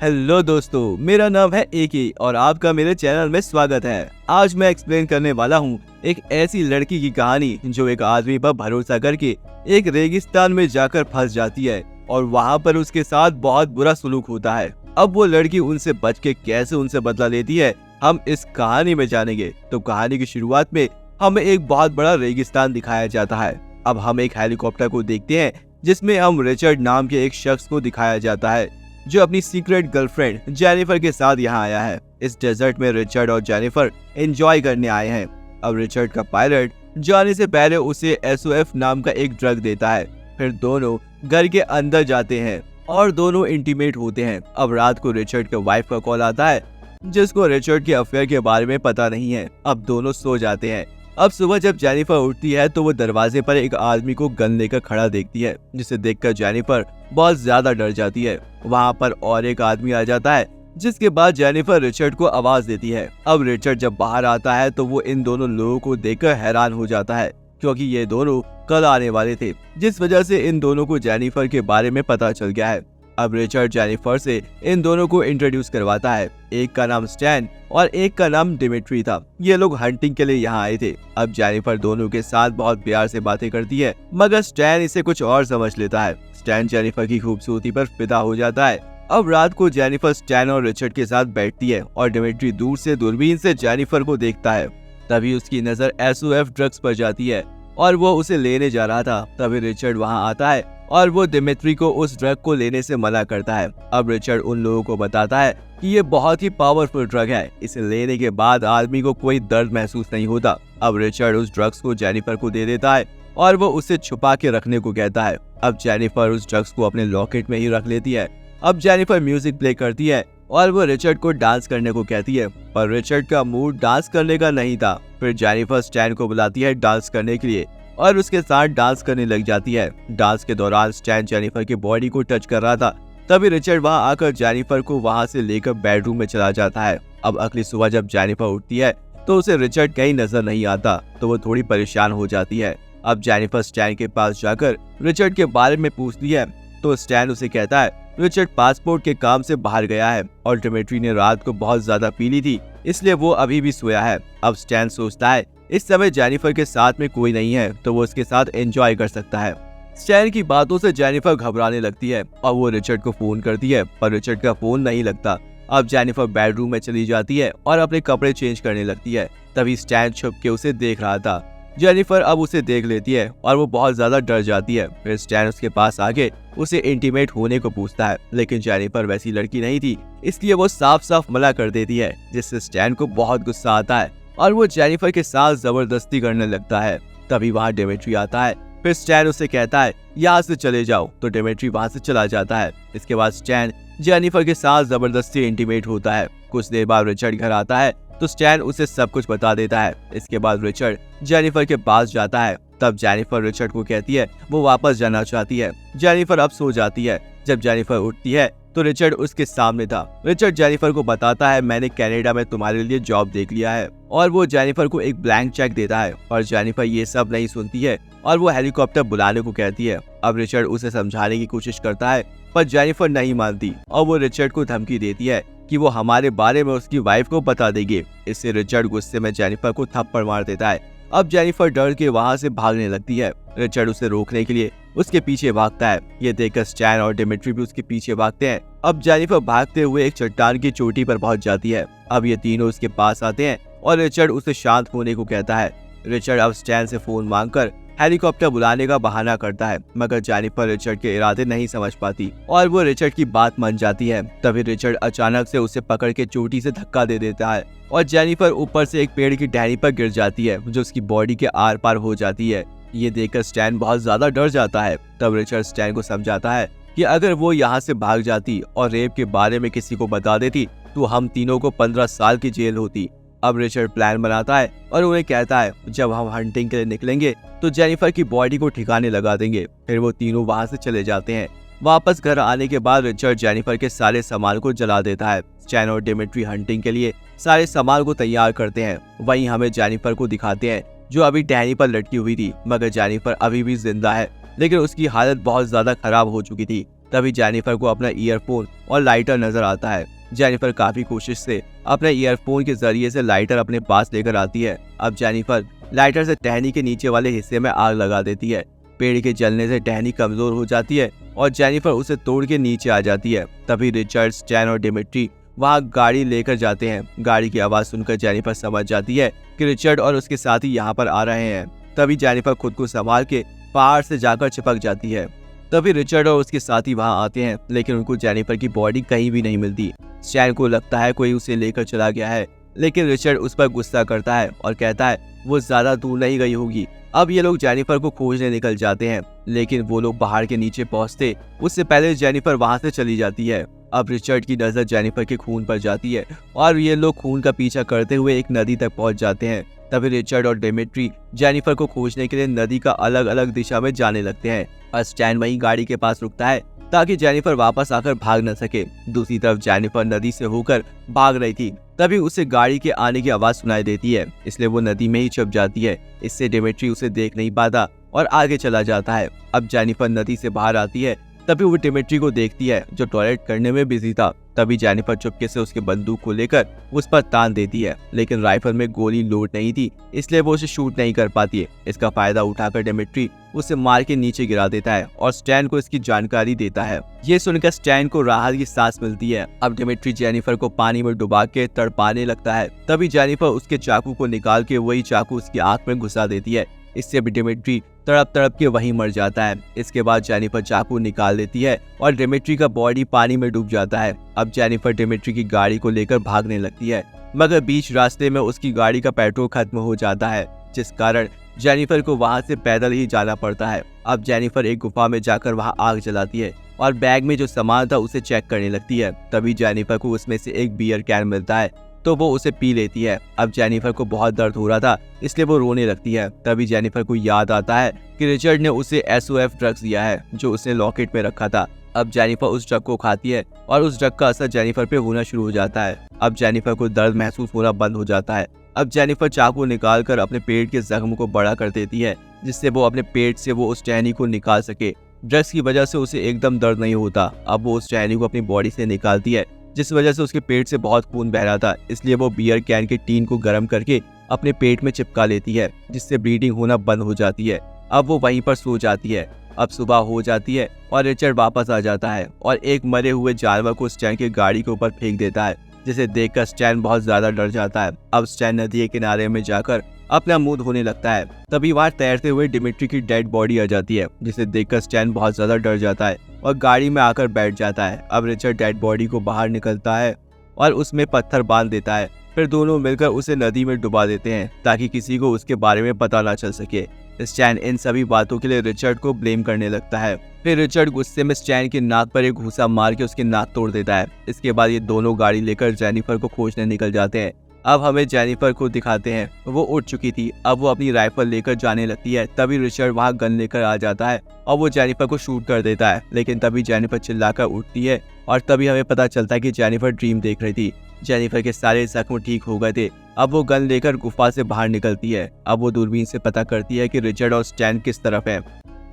Hello दोस्तों, मेरा नाम है एके और आपका मेरे चैनल में स्वागत है। आज मैं एक्सप्लेन करने वाला हूँ एक ऐसी लड़की की कहानी जो एक आदमी पर भरोसा करके एक रेगिस्तान में जाकर फंस जाती है और वहाँ पर उसके साथ बहुत बुरा सलूक होता है। अब वो लड़की उनसे बच के कैसे उनसे बदला लेती है, हम इस कहानी में जानेंगे। तो कहानी की शुरुआत में हमें एक बहुत बड़ा रेगिस्तान दिखाया जाता है। अब हम एक हेलीकॉप्टर को देखते हैं जिसमें हम रिचर्ड नाम के एक शख्स को दिखाया जाता है जो अपनी सीक्रेट गर्लफ्रेंड जेनिफर के साथ यहाँ आया है। इस डेजर्ट में रिचर्ड और जेनिफर एंजॉय करने आए हैं। अब रिचर्ड का पायलट जाने से पहले उसे SOF नाम का एक ड्रग देता है। फिर दोनों घर के अंदर जाते हैं और दोनों इंटीमेट होते हैं। अब रात को रिचर्ड के वाइफ का कॉल आता है जिसको रिचर्ड के अफेयर के बारे में पता नहीं है। अब दोनों सो जाते हैं। अब सुबह जब जेनिफर उठती है तो वो दरवाजे पर एक आदमी को गन लेकर खड़ा देखती है, जिसे देखकर जेनिफर बहुत ज्यादा डर जाती है। वहाँ पर और एक आदमी आ जाता है जिसके बाद जेनिफर रिचर्ड को आवाज देती है। अब रिचर्ड जब बाहर आता है तो वो इन दोनों लोगों को देखकर हैरान हो जाता है क्योंकि ये दोनों कल आने वाले थे, जिस वजह से इन दोनों को जेनिफर के बारे में पता चल गया है। अब रिचर्ड जेनिफर से इन दोनों को इंट्रोड्यूस करवाता है। एक का नाम स्टैन और एक का नाम डिमिट्री था। ये लोग हंटिंग के लिए यहाँ आए थे। अब जेनिफर दोनों के साथ बहुत प्यार से बातें करती है, मगर स्टैन इसे कुछ और समझ लेता है। स्टैन जेनिफर की खूबसूरती पर फिदा हो जाता है। अब रात को जेनिफर स्टैन और रिचर्ड के साथ बैठती है और डिमिट्री दूर से दूरबीन से जेनिफर को देखता है। तभी उसकी नजर SOF ड्रग्स पर जाती है और वो उसे लेने जा रहा था। तभी रिचर्ड वहाँ आता है और वो डिमिट्री को उस ड्रग को लेने से मना करता है। अब रिचर्ड उन लोगों को बताता है कि ये बहुत ही पावरफुल ड्रग है, इसे लेने के बाद आदमी को कोई दर्द महसूस नहीं होता। अब रिचर्ड उस ड्रग्स को जेनिफर को दे देता है और वो उसे छुपा के रखने को कहता है। अब जेनिफर उस ड्रग्स को अपने लॉकेट में ही रख लेती है। अब जेनिफर म्यूजिक प्ले करती है और वो रिचर्ड को डांस करने को कहती है, पर रिचर्ड का मूड डांस करने का नहीं था। फिर जेनिफर स्टैन को बुलाती है डांस करने के लिए और उसके साथ डांस करने लग जाती है। डांस के दौरान स्टैन जेनिफर की बॉडी को टच कर रहा था। तभी रिचर्ड वहां आकर जेनिफर को वहां से लेकर बेडरूम में चला जाता है। अब अगली सुबह जब जेनिफर उठती है तो उसे रिचर्ड कहीं नजर नहीं आता, तो वो थोड़ी परेशान हो जाती है। अब जेनिफर स्टैन के पास जाकर रिचर्ड के बारे में पूछती है तो स्टैन उसे कहता है रिचर्ड पासपोर्ट के काम से बाहर गया है और डिमिट्री ने रात को बहुत ज्यादा पी ली थी, इसलिए वो अभी भी सोया है। अब स्टैन सोचता है इस समय जेनिफर के साथ में कोई नहीं है तो वो उसके साथ एंजॉय कर सकता है। स्टैन की बातों से जेनिफर घबराने लगती है और वो रिचर्ड को फोन करती है, पर रिचर्ड का फोन नहीं लगता। अब जेनिफर बेडरूम में चली जाती है और अपने कपड़े चेंज करने लगती है। तभी स्टैन छुप के उसे देख रहा था। जेनिफर अब उसे देख लेती है और वो बहुत ज्यादा डर जाती है। फिर स्टैन उसके पास आके उसे इंटीमेट होने को पूछता है, लेकिन जेनिफर वैसी लड़की नहीं थी, इसलिए वो साफ साफ मना कर देती है, जिससे स्टैन को बहुत गुस्सा आता है और वो जेनिफर के साथ जबरदस्ती करने लगता है। तभी वहाँ डिमिट्री आता है। फिर स्टैन उसे कहता है यहाँ से चले जाओ, तो डिमिट्री वहाँ से चला जाता है। इसके बाद स्टैन जेनिफर के साथ जबरदस्ती इंटीमेट होता है। कुछ देर बाद रिचर्ड घर आता है तो स्टैन उसे सब कुछ बता देता है। इसके बाद रिचर्ड जेनिफर के पास जाता है। तब जेनिफर रिचर्ड को कहती है वो वापस जाना चाहती है। जेनिफर अब सो जाती है। जब जेनिफर उठती है तो रिचर्ड उसके सामने था। रिचर्ड जेनिफर को बताता है मैंने कनाडा में तुम्हारे लिए जॉब देख लिया है, और वो जेनिफर को एक ब्लैंक चेक देता है। और जेनिफर ये सब नहीं सुनती है और वो हेलीकॉप्टर बुलाने को कहती है। अब रिचर्ड उसे समझाने की कोशिश करता है, पर जेनिफर नहीं मानती और वो रिचर्ड को धमकी देती है कि वो हमारे बारे में उसकी वाइफ को बता देगी। इससे रिचर्ड गुस्से में जेनिफर को थप्पड़ मार देता है। अब जेनिफर डर के वहाँ से भागने लगती है। रिचर्ड उसे रोकने के लिए उसके पीछे भागता है। ये देखकर स्टैन और डिमिट्री भी उसके पीछे भागते हैं। अब जेनिफर भागते हुए एक चट्टान की चोटी पर पहुंच जाती है। अब ये तीनों उसके पास आते हैं और रिचर्ड उसे शांत होने को कहता है। रिचर्ड अब स्टैन से फोन मांगकर हेलीकॉप्टर बुलाने का बहाना करता है, मगर जेनिफर रिचर्ड के इरादे नहीं समझ पाती और वो रिचर्ड की बात मान जाती है। तभी रिचर्ड अचानक से उसे पकड़ के चोटी से धक्का दे देता है और जेनिफर ऊपर से एक पेड़ की टहनी पर गिर जाती है, जो उसकी बॉडी के आर पार हो जाती है। ये देखकर स्टैन बहुत ज्यादा डर जाता है। तब रिचर्ड स्टैन को समझाता है कि अगर वो यहाँ से भाग जाती और रेप के बारे में किसी को बता देती तो हम तीनों को 15 साल की जेल होती। अब रिचर्ड प्लान बनाता है और उन्हें कहता है जब हम हंटिंग के लिए निकलेंगे तो जेनिफर की बॉडी को ठिकाने लगा देंगे। फिर वो तीनों वहाँ से चले जाते हैं। वापस घर आने के बाद रिचर्ड जेनिफर के सारे सामान को जला देता है। स्टैन और डिमिट्री हंटिंग के लिए सारे सामान को तैयार करते हैं। वहीं हमें जेनिफर को दिखाते हैं जो अभी टहनी पर लटकी हुई थी, मगर जेनिफर अभी भी जिंदा है, लेकिन उसकी हालत बहुत ज्यादा खराब हो चुकी थी। तभी जेनिफर को अपना ईयरफोन और लाइटर नजर आता है। जेनिफर काफी कोशिश से अपने ईयरफोन के जरिए से लाइटर अपने पास लेकर आती है। अब जेनिफर लाइटर से टहनी के नीचे वाले हिस्से में आग लगा देती है। पेड़ के जलने से टहनी कमजोर हो जाती है और जेनिफर उसे तोड़ के नीचे आ जाती है। तभी रिचर्ड, स्टैन और डिमिट्री वहाँ गाड़ी लेकर जाते हैं। गाड़ी की आवाज सुनकर जेनिफर समझ जाती है कि रिचर्ड और उसके साथी यहाँ पर आ रहे हैं। तभी जेनिफर खुद को संभाल के पहाड़ से जाकर चिपक जाती है। तभी रिचर्ड और उसके साथी वहाँ आते हैं, लेकिन उनको जेनिफर की बॉडी कहीं भी नहीं मिलती। स्टैन को लगता है कोई उसे लेकर चला गया है, लेकिन रिचर्ड उस पर गुस्सा करता है और कहता है वो ज्यादा दूर नहीं गई होगी। अब ये लोग जेनिफर को खोजने निकल जाते हैं, लेकिन वो लोग पहाड़ के नीचे पहुंचते उससे पहले जेनिफर वहां से चली जाती है। अब रिचर्ड की नजर जेनिफर के खून पर जाती है और ये लोग खून का पीछा करते हुए एक नदी तक पहुंच जाते हैं। तभी रिचर्ड और डिमिट्री जेनिफर को खोजने के लिए नदी का अलग अलग दिशा में जाने लगते हैं और स्टैन वहीं गाड़ी के पास रुकता है ताकि जेनिफर वापस आकर भाग न सके। दूसरी तरफ जेनिफर नदी से होकर भाग रही थी, तभी उसे गाड़ी के आने की आवाज सुनाई देती है, इसलिए वो नदी में ही छुप जाती है। इससे डिमिट्री उसे देख नहीं पाता और आगे चला जाता है। अब जेनिफर नदी से बाहर आती है, तभी वो डिमिट्री को देखती है जो टॉयलेट करने में बिजी था। तभी जेनिफर चुपके से उसके बंदूक को लेकर उस पर तान देती है, लेकिन राइफल में गोली लोड नहीं थी, इसलिए वो उसे शूट नहीं कर पाती है। इसका फायदा उठाकर डिमिट्री उसे मार के नीचे गिरा देता है और स्टैन को इसकी जानकारी देता है। ये सुनकर स्टैन को राहत की सांस मिलती है। अब डिमिट्री जेनिफर को पानी में डुबा के तड़पाने लगता है। तभी जेनिफर उसके चाकू को निकाल के वही चाकू उसकी आंख में घुसा देती है। इससे भी डिमिट्री तड़प तड़प के वहीं मर जाता है। इसके बाद जेनिफर चाकू निकाल देती है और डिमिट्री का बॉडी पानी में डूब जाता है। अब जेनिफर डिमिट्री की गाड़ी को लेकर भागने लगती है, मगर बीच रास्ते में उसकी गाड़ी का पेट्रोल खत्म हो जाता है, जिस कारण जेनिफर को वहां से पैदल ही जाना पड़ता है। अब जेनिफर एक गुफा में जाकर वहां आग जलाती है और बैग में जो सामान था उसे चेक करने लगती है। तभी जेनिफर को उसमें से एक बियर कैन मिलता है, तो वो उसे पी लेती है। अब जेनिफर को बहुत दर्द हो रहा था, इसलिए वो रोने लगती है। तभी जेनिफर को याद आता है कि रिचर्ड ने उसे SOF ड्रग्स दिया है जो उसने लॉकेट में रखा था। अब जेनिफर उस ड्रग को खाती है और उस ड्रग का असर जेनिफर पे होना शुरू हो जाता है। अब जेनिफर को दर्द महसूस होना बंद हो जाता है। अब जेनिफर चाकू निकालकर अपने पेट के जख्म को बड़ा कर देती है, जिससे वो अपने पेट से वो उस टहनी को निकाल सके। ड्रग्स की वजह से उसे एकदम दर्द नहीं होता। अब वो उस टहनी को अपनी बॉडी से निकालती है, जिस वजह से उसके पेट से बहुत खून बह रहा था, इसलिए वो बियर कैन के टीन को गर्म करके अपने पेट में चिपका लेती है, जिससे ब्लीडिंग होना बंद हो जाती है। अब वो वहीं पर सो जाती है। अब सुबह हो जाती है और रिचर्ड वापस आ जाता है और एक मरे हुए जानवर को स्टैन की गाड़ी के ऊपर फेंक देता है, जिसे देखकर स्टैन बहुत ज्यादा डर जाता है। अब स्टैन नदी के किनारे में जाकर अपना मुंह धोने लगता है, तभी वहां तैरते हुए डिमिट्री की डेड बॉडी आ जाती है, जिसे देखकर स्टैन बहुत ज्यादा डर जाता है और गाड़ी में आकर बैठ जाता है। अब रिचर्ड डेड बॉडी को बाहर निकलता है और उसमें पत्थर बांध देता है। फिर दोनों मिलकर उसे नदी में डुबा देते हैं ताकि किसी को उसके बारे में पता ना चल सके। स्टैन इन सभी बातों के लिए रिचर्ड को ब्लेम करने लगता है। फिर रिचर्ड गुस्से में स्टैन के नाक पर एक घूसा मार के उसकी नाक तोड़ देता है। इसके बाद ये दोनों गाड़ी लेकर जेनिफर को खोजने निकल जाते हैं। अब हमें जेनिफर को दिखाते हैं, वो उठ चुकी थी। अब वो अपनी राइफल लेकर जाने लगती है, तभी रिचर्ड वहाँ गन लेकर आ जाता है और वो जेनिफर को शूट कर देता है। लेकिन तभी जेनिफर चिल्लाकर उठती है और तभी हमें पता चलता है कि जेनिफर ड्रीम देख रही थी। जेनिफर के सारे जख्म ठीक हो गए थे। अब वो गन लेकर गुफा से बाहर निकलती है। अब वो दूरबीन से पता करती है कि रिचर्ड और स्टैन किस तरफ है।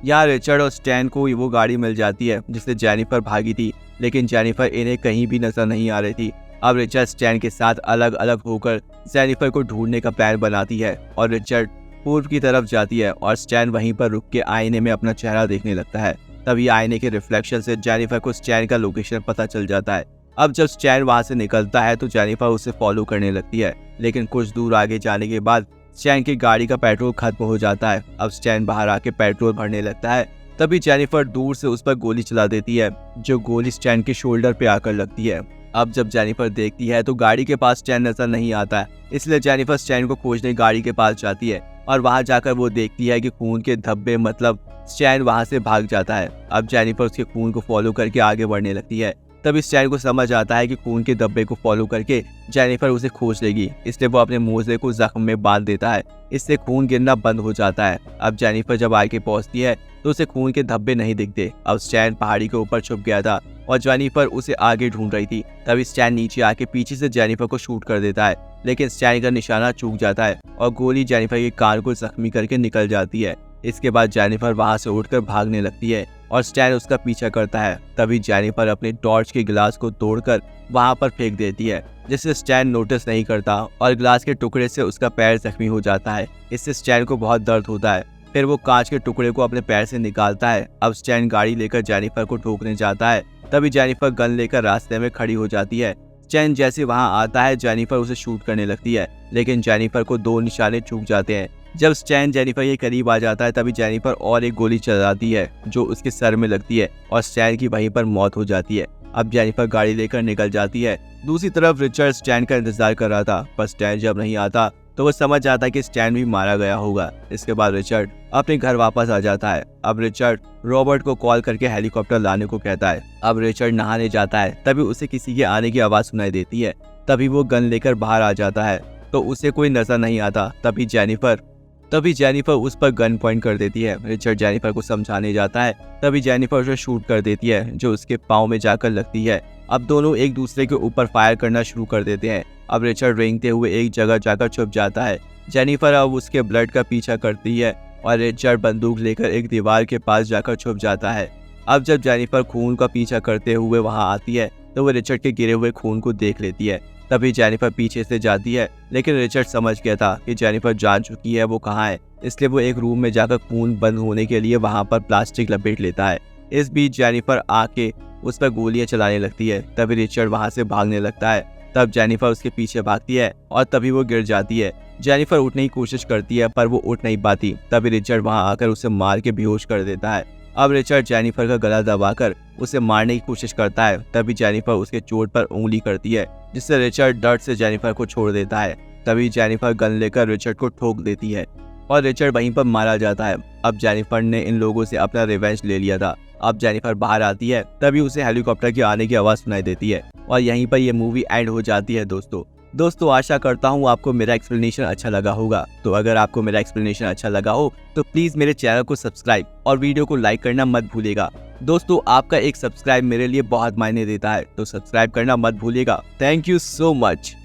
यहाँ रिचर्ड और स्टैन को वो गाड़ी मिल जाती है जिससे जेनिफर भागी थी, लेकिन जेनिफर इन्हें कहीं भी नजर नहीं आ रही थी। अब रिचर्ड स्टैन के साथ अलग अलग होकर जेनिफर को ढूंढने का प्लान बनाती है और रिचर्ड पूर्व की तरफ जाती है और स्टैन वहीं पर रुक के आईने में अपना चेहरा देखने लगता है। तभी आईने के रिफ्लेक्शन से जेनिफर को स्टैन का लोकेशन पता चल जाता है। अब जब स्टैन वहां से निकलता है तो जेनिफर उसे फॉलो करने लगती है, लेकिन कुछ दूर आगे जाने के बाद स्टैन की गाड़ी का पेट्रोल खत्म हो जाता है। अब स्टैन बाहर आके पेट्रोल भरने लगता है, तभी जेनिफर दूर से उस पर गोली चला देती है, जो गोली स्टैन के शोल्डर पे आकर लगती है। अब जब जेनिफर देखती है तो गाड़ी के पास स्टैन नजर नहीं आता है, इसलिए जेनिफर स्टैन को खोजने गाड़ी के पास जाती है और वहां जाकर वो देखती है कि खून के धब्बे, मतलब स्टैन वहां से भाग जाता है। अब जेनिफर उसके खून को फॉलो करके आगे बढ़ने लगती है। तभी स्टैन को समझ आता है कि खून के धब्बे को फॉलो करके जेनिफर उसे खोज लेगी, इसलिए वो अपने मोजे को जख्म में बांध देता है। इससे खून गिरना बंद हो जाता है। अब जेनिफर जब आगे पहुंचती है तो उसे खून के धब्बे नहीं दिखते। अब स्टैन पहाड़ी के ऊपर छुप गया था और जेनिफर उसे आगे ढूंढ रही थी। तभी स्टैन नीचे आके पीछे से जेनिफर को शूट कर देता है, लेकिन स्टैन का निशाना चूक जाता है और गोली जेनिफर के कान को जख्मी करके निकल जाती है। इसके बाद जेनिफर वहां से उठकर भागने लगती है। और स्टैन उसका पीछा करता है। तभी जेनिफर अपने टॉर्च के गिलास को तोड़कर वहां पर फेंक देती है, जिससे स्टैन नोटिस नहीं करता और गिलास के टुकड़े से उसका पैर जख्मी हो जाता है। इससे स्टैन को बहुत दर्द होता है। फिर वो कांच के टुकड़े को अपने पैर से निकालता है। अब स्टैन गाड़ी लेकर जेनिफर को ठोकने जाता है। तभी जेनिफर गन लेकर रास्ते में खड़ी हो जाती है। स्टैन जैसे वहां आता है, जेनिफर उसे शूट करने लगती है, लेकिन जेनिफर को 2 निशाने चूक जाते हैं। जब स्टैन जेनिफर के करीब आ जाता है, तभी जेनिफर और एक गोली चलाती है जो उसके सर में लगती है और स्टैन की वहीं पर मौत हो जाती है। अब जेनिफर गाड़ी लेकर निकल जाती है। दूसरी तरफ रिचर्ड स्टैन का इंतजार कर रहा था, पर स्टैन जब नहीं आता तो वो समझ जाता है कि स्टैन भी मारा गया होगा। इसके बाद रिचर्ड अपने घर वापस आ जाता है। अब रिचर्ड रॉबर्ट को कॉल करके हेलीकॉप्टर लाने को कहता है। अब रिचर्ड नहाने जाता है, तभी उसे किसी के आने की आवाज सुनाई देती है। तभी वो गन लेकर बाहर आ जाता है, तो उसे कोई नजर नहीं आता। तभी जेनिफर उस पर गन पॉइंट कर देती है। रिचर्ड जेनिफर को समझाने जाता है, तभी जेनिफर उसे शूट कर देती है, जो उसके पाँव में जाकर लगती है। अब दोनों एक दूसरे के ऊपर फायर करना शुरू कर देते हैं। अब रिचर्ड रेंगते हुए एक जगह जाकर छुप जाता है। जेनिफर अब उसके ब्लड का पीछा करती है और रिचर्ड बंदूक लेकर एक दीवार के पास जाकर छुप जाता है। अब जब जेनिफर खून का पीछा करते हुए वहां आती है, तो वो रिचर्ड के गिरे हुए खून को देख लेती है। तभी जेनिफर पीछे से जाती है, लेकिन रिचर्ड समझ गया था कि जेनिफर जान चुकी है वो कहाँ है, इसलिए वो एक रूम में जाकर खून बंद होने के लिए वहां पर प्लास्टिक लपेट लेता है। इस बीच जेनिफर आके उस पर गोलियां चलाने लगती है। तभी रिचर्ड वहां से भागने लगता है। तब जेनिफर उसके पीछे भागती है और तभी वो गिर जाती है। जेनिफर उठने की कोशिश करती है, पर वो उठ नहीं पाती। तभी रिचर्ड वहां आकर उसे मार के बेहोश कर देता है। अब रिचर्ड जेनिफर का गला दबाकर उसे मारने की कोशिश करता है। तभी जेनिफर उसके चोट पर उंगली करती है, जिससे रिचर्ड डर से जेनिफर को छोड़ देता है। तभी जेनिफर गन लेकर रिचर्ड को ठोक देती है और रिचर्ड वहीं पर मारा जाता है। अब जेनिफर ने इन लोगों से अपना रिवेंज ले लिया था। अब जेनिफर बाहर आती है, तभी उसे हेलीकॉप्टर के आने की आवाज सुनाई देती है और यहीं पर ये मूवी एंड हो जाती है। दोस्तों आशा करता हूँ आपको मेरा एक्सप्लेनेशन अच्छा लगा होगा। तो अगर आपको मेरा एक्सप्लेनेशन अच्छा लगा हो तो प्लीज मेरे चैनल को सब्सक्राइब और वीडियो को लाइक करना मत भूलिएगा। दोस्तों आपका एक सब्सक्राइब मेरे लिए बहुत मायने देता है, तो सब्सक्राइब करना मत भूलिएगा। Thank you so much.